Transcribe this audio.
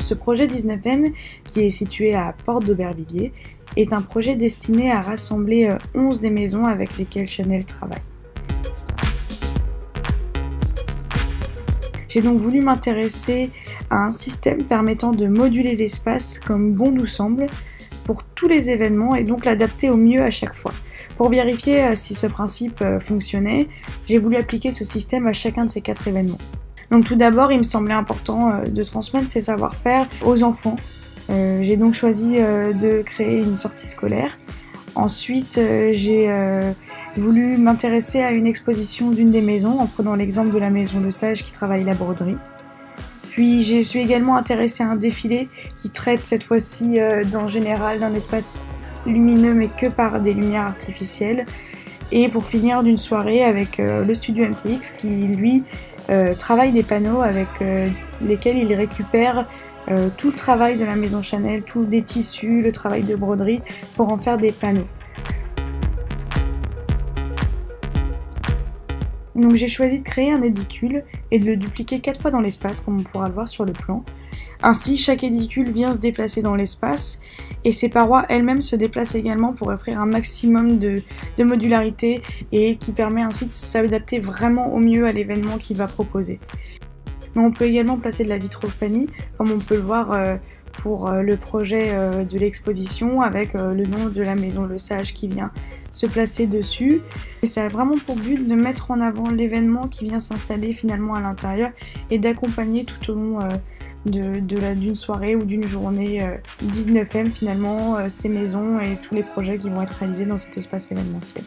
Ce projet 19M, qui est situé à Porte d'Aubervilliers, est un projet destiné à rassembler 11 des maisons avec lesquelles Chanel travaille. J'ai donc voulu m'intéresser à un système permettant de moduler l'espace comme bon nous semble pour tous les événements et donc l'adapter au mieux à chaque fois. Pour vérifier si ce principe fonctionnait, j'ai voulu appliquer ce système à chacun de ces 4 événements. Donc tout d'abord, il me semblait important de transmettre ces savoir-faire aux enfants. J'ai donc choisi de créer une sortie scolaire. Ensuite, j'ai voulu m'intéresser à une exposition d'une des maisons en prenant l'exemple de la maison Le Sage qui travaille la broderie. Puis je suis également intéressée à un défilé qui traite cette fois-ci en général d'un espace lumineux mais que par des lumières artificielles. Et pour finir d'une soirée avec le studio MTX qui lui travaille des panneaux avec lesquels il récupère tout le travail de la maison Chanel, tout des tissus, le travail de broderie pour en faire des panneaux. Donc j'ai choisi de créer un édicule et de le dupliquer 4 fois dans l'espace comme on pourra le voir sur le plan. Ainsi, chaque édicule vient se déplacer dans l'espace et ses parois elles-mêmes se déplacent également pour offrir un maximum de modularité et qui permet ainsi de s'adapter vraiment au mieux à l'événement qu'il va proposer. Mais on peut également placer de la vitrophanie comme on peut le voir pour le projet de l'exposition avec le nom de la maison Le Sage qui vient se placer dessus. Et ça a vraiment pour but de mettre en avant l'événement qui vient s'installer finalement à l'intérieur et d'accompagner tout au long d'une soirée ou d'une journée 19M finalement ces maisons et tous les projets qui vont être réalisés dans cet espace événementiel.